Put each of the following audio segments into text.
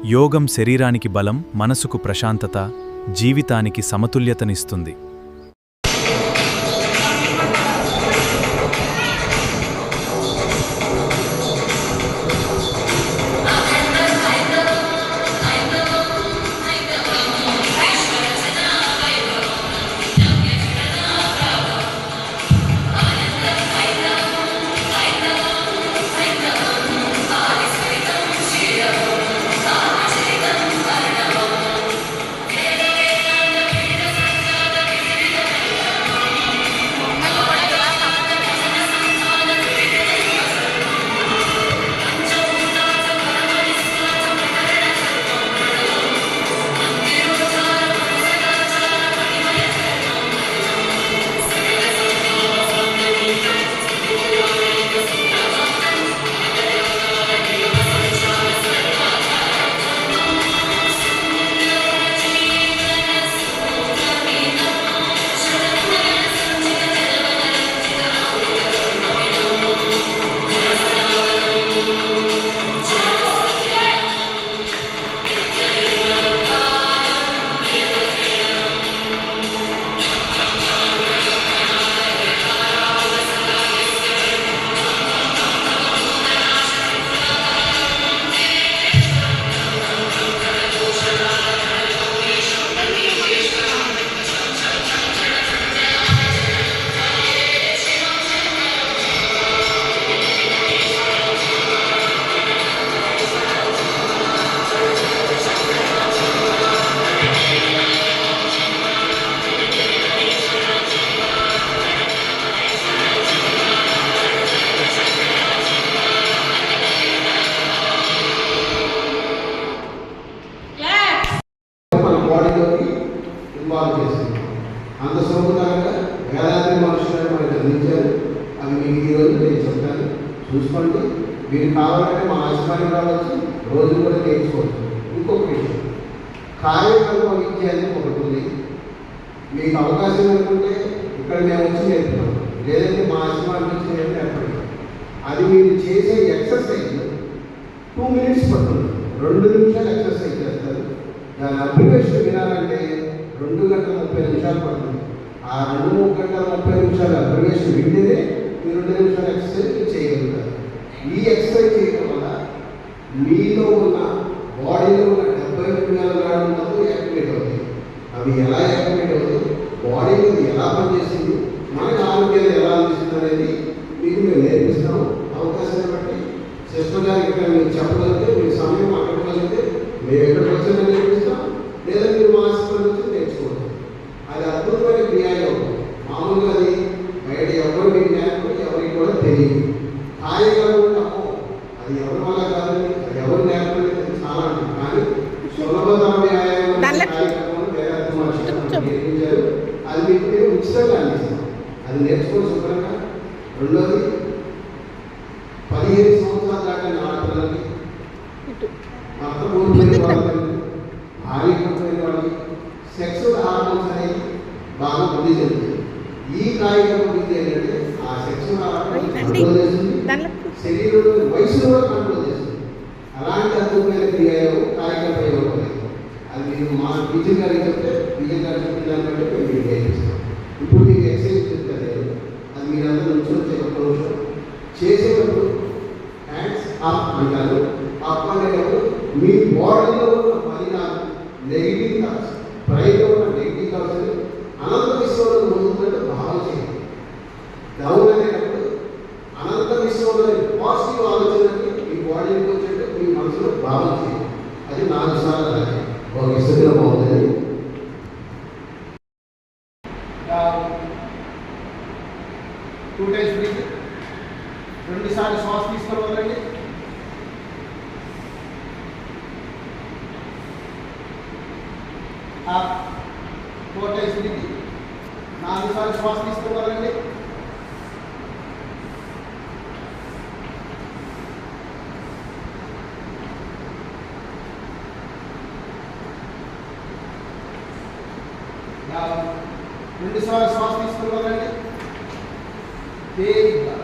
యోగం శరీరానికి బలం, మనసుకు ప్రశాంతత, జీవితానికి సమతుల్యతనిస్తుంది. ఇన్వాల్వ్ చేసింది. అంత సులభంగా వేలాది మనుషులను మనకు అందించారు. అవి మీకు ఈరోజు నేను చెప్తాను, చూసుకోండి. మీరు కావాలంటే మా ఆశ్రమానికి రావచ్చు, రోజు కూడా నేర్చుకోవచ్చు. ఇంకొక విషయం, కార్యక్రమ విద్య అనేది ఒకటి ఉంది. మీకు అవకాశం అనుకుంటే ఇక్కడ మేము వచ్చి నేర్పుతాం, లేదంటే మా ఆశ్రమానికి వచ్చి నేర్పండి. అది మీరు చేసే ఎక్సర్సైజ్ 2 minutes పడుతుంది. 2 నిమిషాలు ఎక్సర్సైజ్ చేస్తారు. దాని అబ్రివేషన్ వినాలంటే 2 గంటల 30 నిమిషాలు పడుతుంది. ఆ 2 గంటల 30 నిమిషాల అబ్రివేషన్ వింటేనే మీరు 2 నిమిషాల ఎక్సర్సైజ్ చేయగలుగుతారు. ఈ ఎక్సర్సైజ్ చేయడం వల్ల మీలో ఉన్న బాడీలో ఉన్న 70 నాడులు యాక్టివేట్ అవుతాయి. అవి ఎలా యాక్టివేట్ అవుతాయి, బాడీ మీద ఎలా పనిచేస్తుంది, మనకి ఆరోగ్యాన్ని ఎలా అందిస్తుంది అనేది మీకు మేము నేర్పిస్తాము. అవకాశాన్ని బట్టి సిస్టర్ గారు ఇక్కడ మీరు చెప్పగలిగితే, మీరు సమయం మాట్లాడగలిగితే మేము ఎక్కడికి వచ్చినా నేర్పిస్తాం, లేదా మీరు మా ఆశపడి వచ్చి నేర్చుకోవచ్చు. అది అద్భుతమైన క్రియాయోగం. మామూలుగా అది బయట ఎవరు మీకు నేర్పడి ఎవరికి కూడా తెలియదు. కార్యక్రమం అది ఎవరి వల్ల కాదని, అది ఎవరు నేర్పడి చాలా ఉంటుంది. కానీ సులభతర వ్యాయామం కార్యక్రమం వేరే నేర్పించారు. అది మీకు మేము ఉచితంగా అందిస్తాం. అది నేర్చుకోవాలి శుభ్రంగా. రెండోది, 15 సంవత్సరాల దాకా ఆడపిల్లలకి, భర్త కోల్పోయిన వాళ్ళకి, భార్య కోల్పోయిన వాళ్ళకి సెక్సువల్ హార్మోన్స్ అనేది బాగా వృద్ధి చెందుతుంది. ఈ కార్యక్రమం వృద్ధి ఏంటంటే ఆ సెక్సువల్ హార్మోన్స్ కంట్రోల్ చేస్తుంది, శరీరంలో వయసును కూడా కంట్రోల్ చేస్తుంది. అలాంటి అద్భుతమైన కార్యక్రమం ఇవ్వబోతుంది. అది మీరు మా టీచర్ గారికి చెప్తే, టీచర్ గారు చెప్పిన దానికంటే మేము మీకు నేర్పిస్తాం. ఇప్పుడు మీకు ఎక్సర్సైజ్ చెప్తారు, అది మీరంతా నుంచి ఒక నిమిషం చేసేటప్పుడు హ్యాండ్స్ అప్ అంటారు. అప్ అనేటప్పుడు మీ బాడీలో ఉన్న పరిణామం, నెగిటివ్ థాట్స్, బ్రైన్లో ఉన్న నెగిటివ్ థాట్స్ అనంత విశ్వంలో పొందుతుంటే భావన చేయండి. డౌన్ అనేటప్పుడు అనంత విశ్వంలో పాజిటివ్ ఆలోచనకి మీ బాడీకి వచ్చేట్టు మీ మనసులో భావన చేయండి. అది 4 సార్లు ఒక స్థితిలో బాగుంటుంది. 2 times బ్రీత్. 2 సార్లు శ్వాస తీసుకొని వదలండి. అప్. 4 times breath. 4 సార్లు శ్వాస తీసుకొని వదలండి. డౌన్. 2 సార్లు శ్వాస తీసుకొని వదలండి. తేలిగ్గా.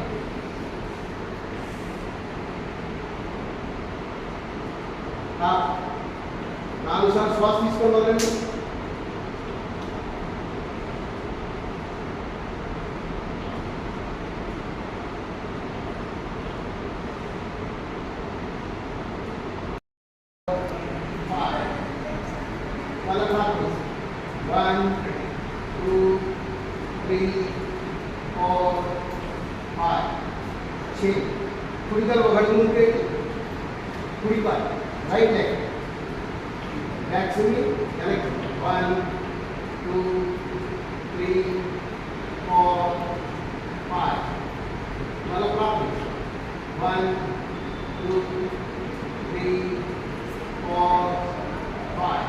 అప్. 4 సార్లు శ్వాస తీసుకోండి వదలండి. మళ్ళీ ప్రాక్టీస్ 1 2 3 4 5 6 కుడికాలు ఒకటి ముందు పెట్టి కుడికాలు రైట్ లెగ్ బ్యాక్ స్వింగ్ వెనక్కి 1 2 3 4 5 మళ్ళీ ప్రాక్టీస్ 1 2 3 4 5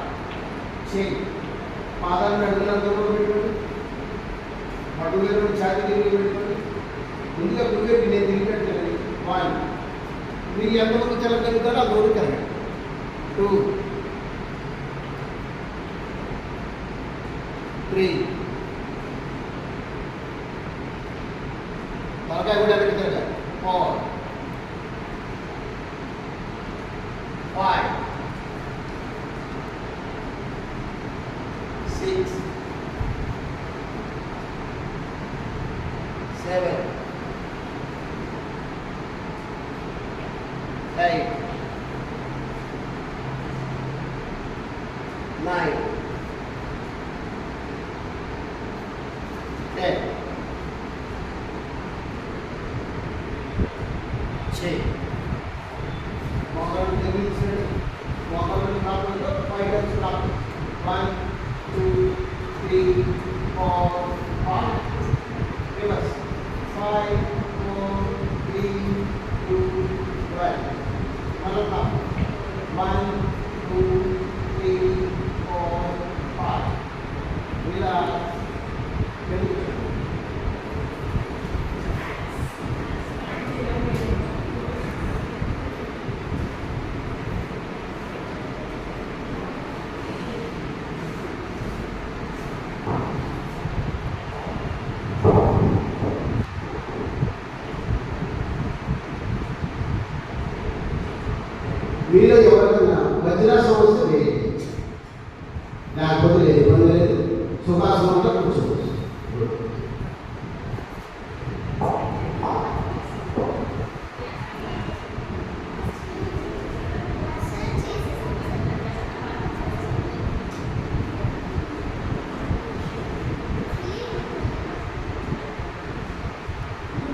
6 పాదాలను అడుగులంతా కూడా పెట్టుకోండి. అడుగులను ఛాతీ తిరిగి పెట్టుకోండి. ముందుగా కుడివైపు నేను తిరిగినట్టు 1 మీరు ఎంతవరకు తెలగలుగుతారో అంతవరకు తిరగండి. 2 3 తలకాయ కూడా వెనక్కి తిరగాలి. 4 5 6 7 8 9 10 6 మోకాళ్ళు తగ్గించండి. మోకాళ్ళని కాకుండా 5 టైమ్స్ లాక్ 1 2 3 4 5 రివర్స్ 5 4 3 2 1 మళ్ళీ 1 2 3 4 5 ఇలా మీలో ఎవరికైనా వజ్రాసనం వస్తే వేయండి, లేకపోతే లేదు, ఇబ్బంది లేదు. సుఖాసనం అంటే కూర్చోవచ్చు.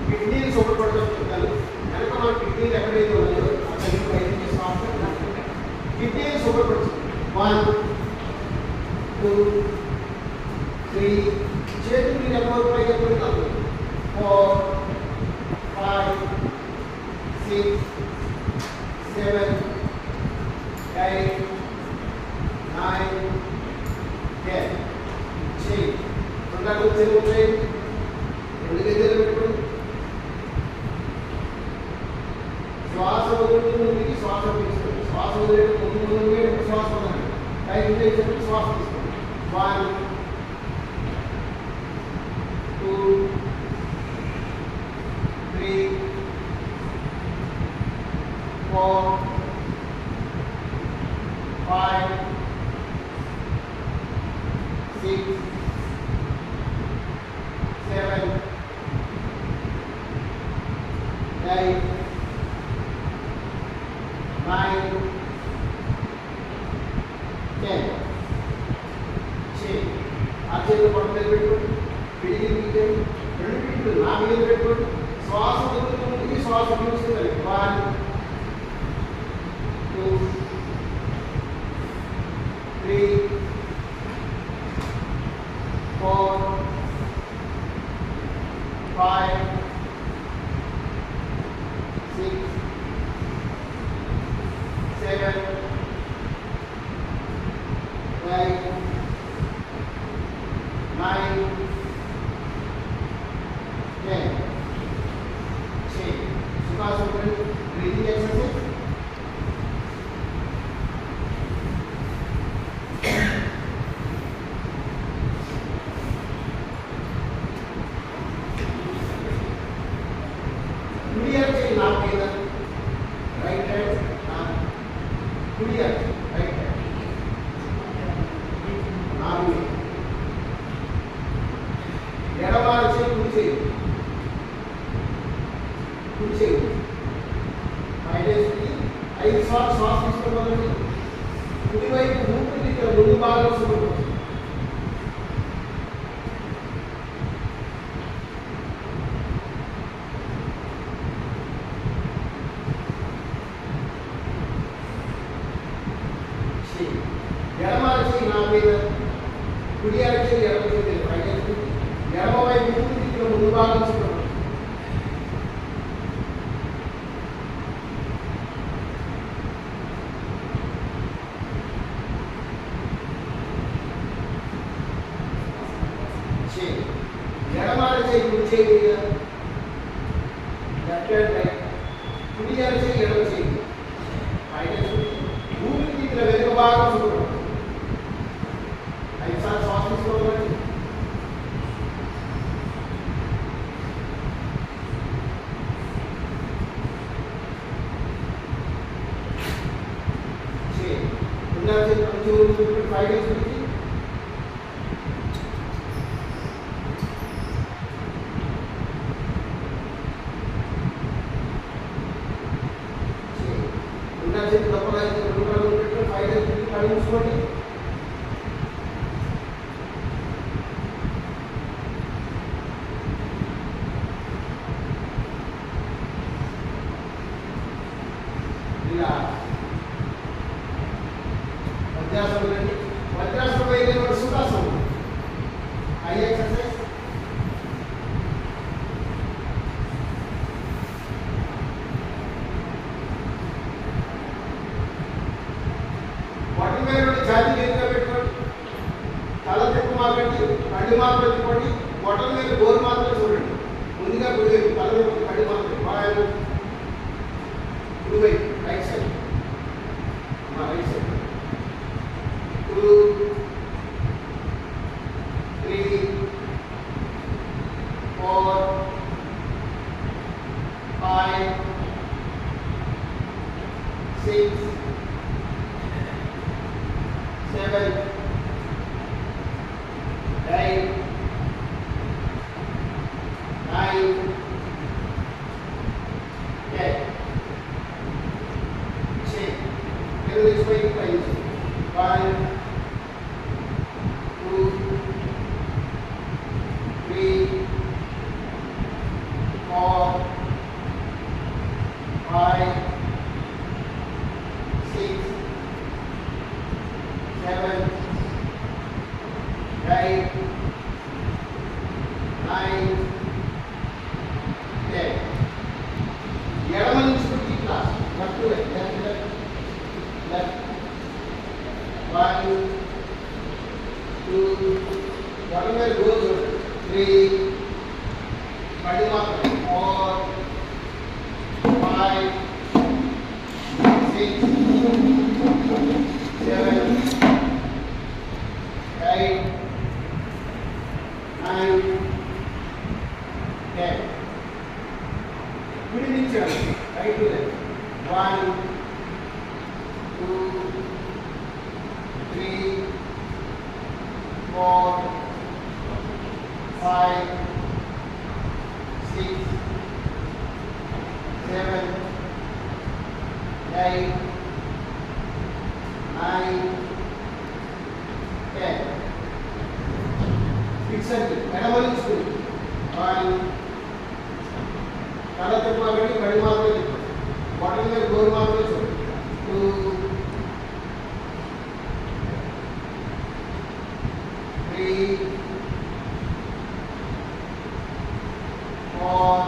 కిడ్నీలు శుభ్రపడుతుంటారు కనుక మన కిడ్నీలు ఎక్కడైతే ఉన్నాయో అక్కడ ప్రయత్నం చేస్తాం. కిడ్నీలు శుభ్రపడుతుంది 1 2 3 చేతులు మీరు ఎవరు పైగా పెడతారు 4 5 6 7 8 9 10 చేయి తొందరగా చెల్లుతాయి. రెండు గదిలో పెట్టుకోండి. శ్వాస వదులుతుంది, శ్వాస తీసుకోండి. శ్వాస వదిలేటప్పుడు ముందు శ్వాస వదలండి. పైకి చేసేటప్పుడు శ్వాస తీసుకోండి. 1 2 3 4 5 6 7 8 9 10 చేతులు పట్టు మీద పెట్టుకోండి. పిడికి తీయండి. 2 పిడికిలు నా మీద పెట్టుకోండి. శ్వాస వదులుతుంది, శ్వాస పీల్చుతుంది. 1 2 3 4 5 6 7 8 9 10 सुखासन ब्रीथिंग एक्सरसाइज. क्लियर चाहिए नाक के अंदर राइट हैंड कुड़ी राइट हैंड చేయి. కుడి చేయి. మైలేజ్కి 5 సార్లు శ్వాస తీసుకోవాలండి. కుడివైపు ఊపిరి ఇక్కడ ముందు భాగంలో చూడవచ్చు. ఎడమ చేయి నా మీద, కుడి అరచేయి ఎడమ చేయి మైలేజ్. ఎడమ వైపు ఊపిరి ఇక్కడ ముందు భాగంలో చూడవచ్చు. ఎడమాల చేయి కుడి చేయి మీద, లెఫ్ట్ అండ్ రైట్. కుడి అరచేయి ఎడమ చేయి మైలేజ్. ఊపిరి ఇక్కడ వెనుక భాగం చూడవచ్చు. 5 సార్లు శ్వాస తీసుకోవాలండి. కొంచెం 5 డేస్ నుంచి చూసుకోండి. ఇలా వజ్రాసనం అండి. వజ్రాసనం అయితే సుఖాసనం. I exercise. వాటి మీద ఛాతీ ఎదురుగా పెట్టుకోండి. తల తిప్పు మాకండి, కళ్ళు మాత్రం తిప్పండి. బొట్టల మీద గోరు మాత్రం చూడండి. ముందుగా కుడివైపు తల తిప్పండి, కళ్ళు మాత్రం బాగా కుడివైపు right side. Right side 2 3 4 5 6 7 8 9 10. This way, please. 1 2 3 4 5 6 7 8 9 10. ఎడమ నుంచి కుడి class. Left left 1 2 one way goes 3 4 5 6 7 8 9 10. కుడి నుంచి right to left. 1 2 3 4 5 6 7 8 9 10. Fix it. ఎడమ నుంచి 1 తల తిప్పాలండి, కళ్ళు మాత్రమే తిప్పండి. బాటల్ మీద గోరు మాత్రమే చూడండి. 2 3 4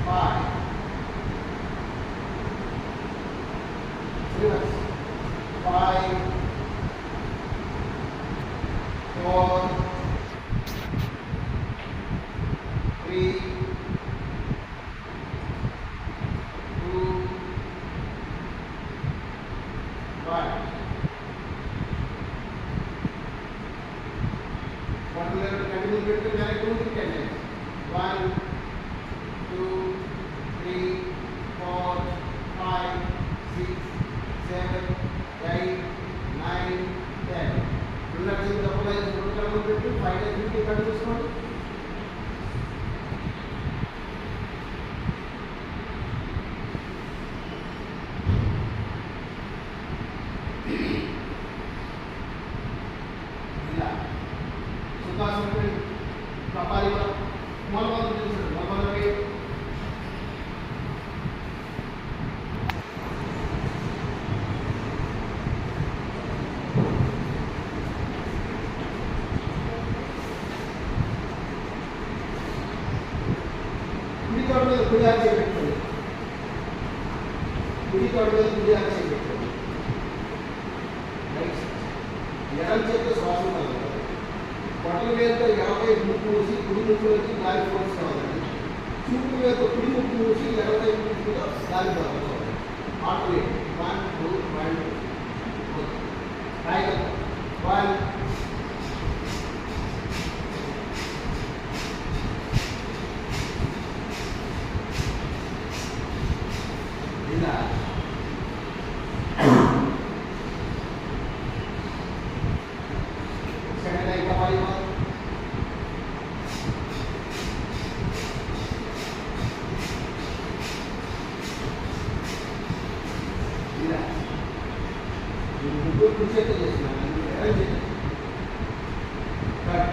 5 5 4 3 2 1. చేయండి. ఎడం చేతితో శ్వాస కలగాలి. బొట్టల వేలతో 50 ముక్కు మూసి కుడి ముక్కు వచ్చి గాలి ఫోర్స్ కావాలండి. చూపు వేలతో కుడి ముక్కు మూసి 20 ముక్కులో గాలి కావాలి. ఆల్టర్నేట్ 1 2 1 2 టైగర్ 1 ఇలా సెకండ్ లైన్ కావాలి. ఇలా ముగ్గురు కూర్చోటే చేస్తున్నాను. అరేంజ్ చేయండి. కట్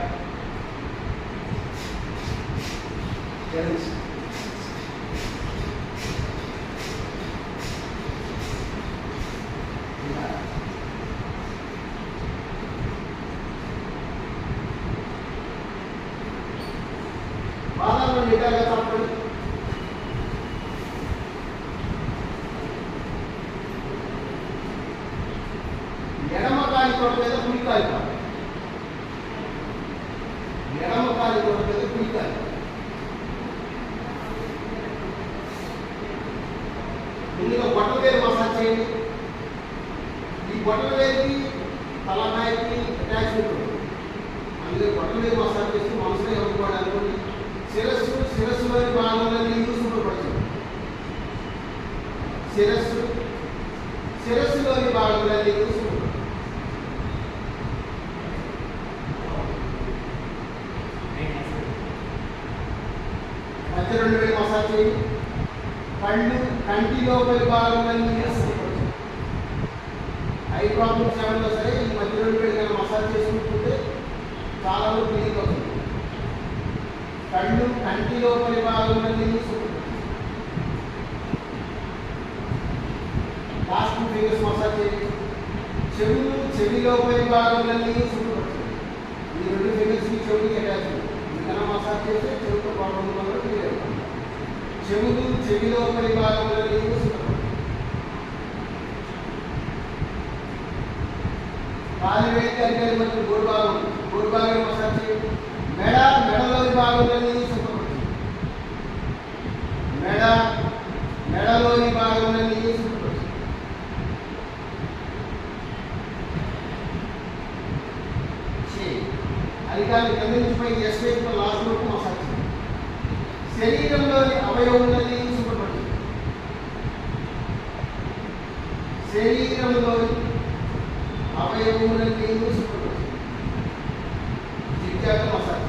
అరేంజ్ ఇలా పాదాలను నిటారుగా చాపండి. ఎడమ కాలి తోట మీద కుడి కాలి పాదాలు. ఎడమ కాలి తోట మీద కుడి కాలి. ముందుగా బొట్టల వేలు మసాజ్ చేయండి. ఈ బొట్టల వేలుకి తలకాయకి అటాచ్మెంట్ ఉంటుంది. అందుకే బొట్టల వేలు మసాజ్ చేసి మనసులో ఎవరుకోవాలి అనుకోండి. శిరస్సులోని భాగంలోని శుభ్రపరచండి. శిరస్సులోని భాగంలోని శుభ్రపరచండి. మధ్య 2 వేలు మసాజ్ చేయండి. కంటి లోపలి భాగంలోని శుభ్రపరచండి. ఐ ప్రాబ్లమ్స్ ఏమన్నా సరే ఈ మధ్య 2 వేలు కన్నా మసాజ్ చేసుకుంటుంటే చాలా క్లియర్ అవుతుంది. కంటి లోపలి భాగంలో లాస్ట్ 2 ఫింగర్స్ మసాజ్ చేయండి. చెవి లోపలి భాగంలో శుభ్రపరచండి. ఈ 2 ఫింగర్స్ చెవికి అటాచ్ ఇంకన్నా మసాజ్ చేస్తే చెవితో ప్రాబ్లం వల్ల క్లియర్ అవుతుంది. చెవి లోపలి భాగంలో శుభ్రపరచండి. కాలి వేలి అరికాలి మధ్య గోడు భాగం మసాజ్ చేయండి. మెడలోని భాగంలో శుభ్రపరచండి. మెడలోని భాగంలో శుభ్రపరచండి. అరికాలి కింద నుంచి పై ఎస్వేపు లాస్ట్ వరకు మసాజ్ చేయండి. శరీరంలోని అవయవులని శుభ్రపరచండి. శరీరంలోని అవయవులని శుభ్రపరచండి. Zigzag massage.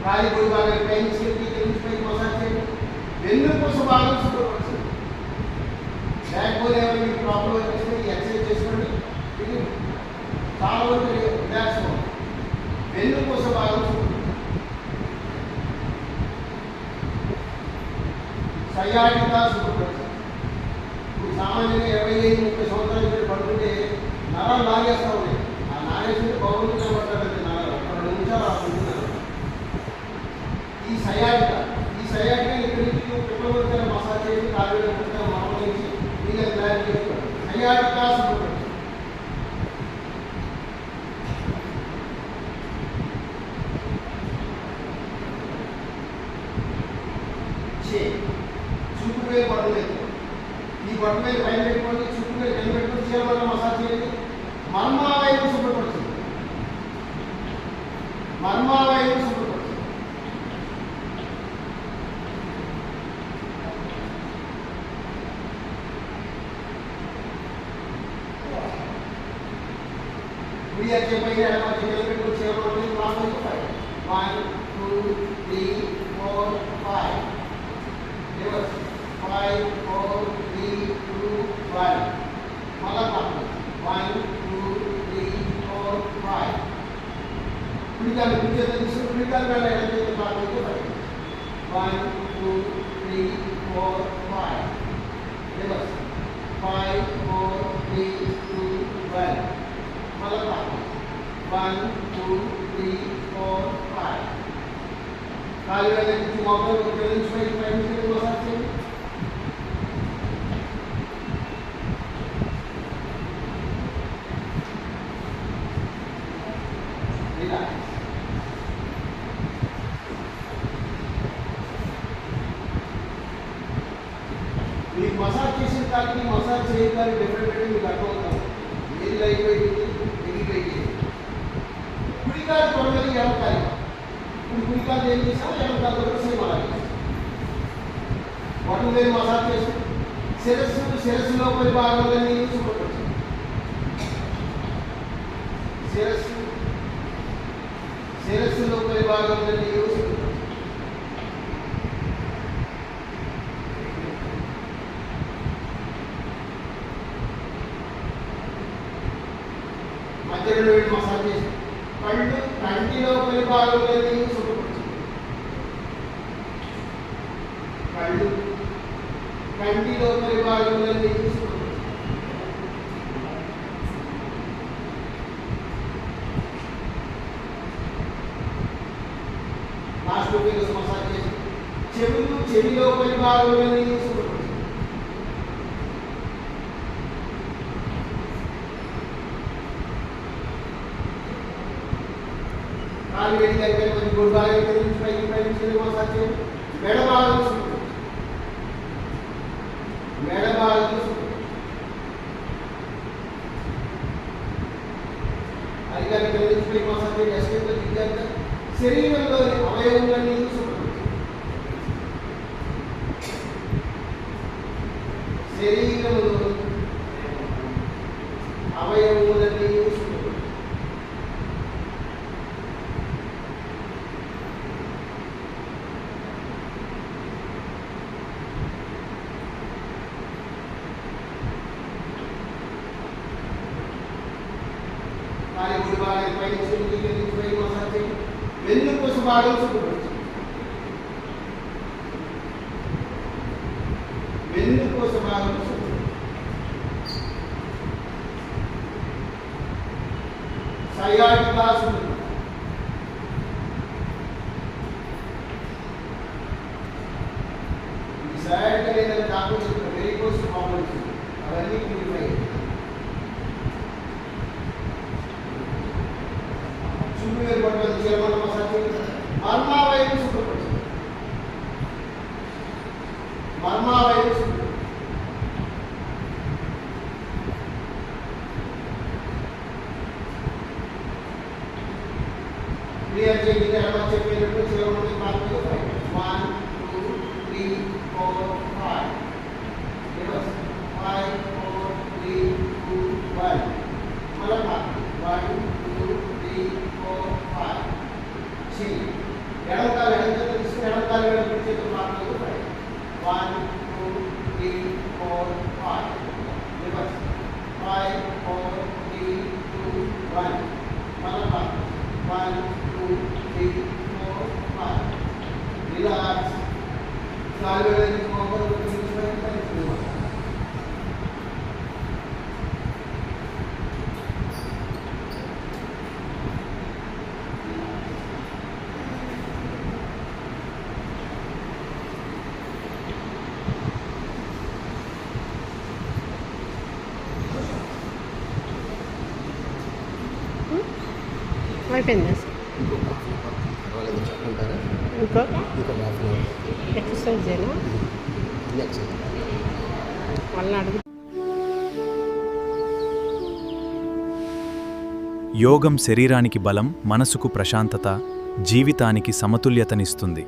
కాలి పొడి భాగం పైన మసాజ్ చేయండి. వెన్నుపూస భాగం శుభ్రపరచండి. బ్యాక్ బోన్ ఏమైనా మీకు ప్రాబ్లం అనిపిస్తే ఈ ఎక్సర్సైజ్ చేసుకోండి. ఇది చాలా వరకు రిలాక్స్ అవుతుంది. వెన్నుపూస భాగం శుభ్రపరచండి. సయాటికా శుభ్రపరచండి. ఇప్పుడు సామాన్యంగా 25-30 సంవత్సరాల మీద పడుతుంటే నరాలు లాగేస్తూ ఉన్నాయి. ఆ నాగేస్తుంటే బాగుంటుంది పడతారండి నరాలు. 2 నిమిషాలు ఆడుకుంటున్నారు. ఈ సయాటికా ఇక్కడి నుంచి పిల్లల మసాజ్ చేసి కాలు మామూలు మీకు తయారు చేసుకోండి. సయాటికా శుభ్రపరచండి. చూపు వేలు బట్టలు పెట్టుకోండి. ఈ బట్టల వేలు పైన పెట్టుకోండి. చూపు వేలు కింద పెట్టుకొని చీరలో మసాజ్ చేయండి. మర్మావయవం శుభ్రపరచండి. మర్మావయవం శుభ్రపరచండి. కుడి పైన ఎడమ కింద పెట్టుకొని చీరలో లాస్ట్ 1 2 3 4 5 రివర్స్ 5 4 3 2 1 మళ్ళా 1 2 3 4 5 కుడికాలు కుడి చేత తీసుకుని కుడికాలు వెళ్ళ ఎడమ చేత లాస్ట్ 1 2 3 4 5 రివర్స్ 5 4 3 2 1 మళ్ళా 1 1 2 3 4 5 కాలు వేళ్ళకి మొబైల్ నుంచి పైకి మసాజ్ చేయండి. రిలాక్స్. మీకు మసాజ్ చేసిన కాలికి మసాజ్ చేయడానికి డిఫరెంట్ మీకు అర్థమవుతాం. ఏది లైట్ వెయిట్ హెవీ వెయిట్. కుడికాలు తొలగని ఎడమకాలి. ఇప్పుడు కుడికాలు ఏం చేసాము, ఎడమకాలు కూడా సేమ్ అలాగే వాటి మీద మసాజ్ చేస్తాం. శిరస్సు లోపలి భాగంలోని శుభ్రపరచండి. శిరస్సు లోపలి భాగంలోని మధ్యలో వెళ్ళి మసాజ్ చేసి కంటిలో పై భాగంలోని శుభ్రపరచండి. కంటిలో పై భాగంలోని శుభ్రపరచండి. లాస్ట్ ఫింగర్స్ మసాజ్ చేసి చెవిలో పై భాగంలోని శుభ్రపరచండి. కాలు వేడి దగ్గర కొంచెం గుడ్ బాగా నుంచి పైకి మసాజ్ చేయండి. మెడ భాగం అది కానీ కింద నుంచి పైకి మసాజ్ చేయండి. ఎస్కేప్లో దిగ్గాక శరీరంలోని అవయవులన్నీ శరీరంలో అవయవులన్నీ వెన్నుపూస భాగం శుభ్రపరచండి. వెన్నుపూస భాగం సయాటికా శుభ్రపరచండి. ఈ సయాటికా లేదని కాకుండా వెరికోస్ ప్రాబ్లమ్స్ అవన్నీ ప్యూరిఫై మర్మావయవం శుభ్రపరచండి. క్లియర్ చేయండి. చెప్పేటప్పుడు చివరి 1 2 3 4 5 5 4 3 2 1 మళ్ళా 1 2 3 4 5 ఎడమకాలు ఎడమకాలు తీసుకుని ఎడమకాలు చేతులు మాత్రం 1 2 3 4 5 రివర్స్ 5 4 3 2 1 మళ్ళా 1 2 3 4 5 రిలాక్స్. కాలు వేళ్ళకి మొబైల్ అయిపోయిందా? ఇంకా ఎక్సర్సైజ్ ఎక్సర్సైజేనా? వాళ్ళని అడుగు. యోగం శరీరానికి బలం, మనసుకు ప్రశాంతత, జీవితానికి సమతుల్యతనిస్తుంది.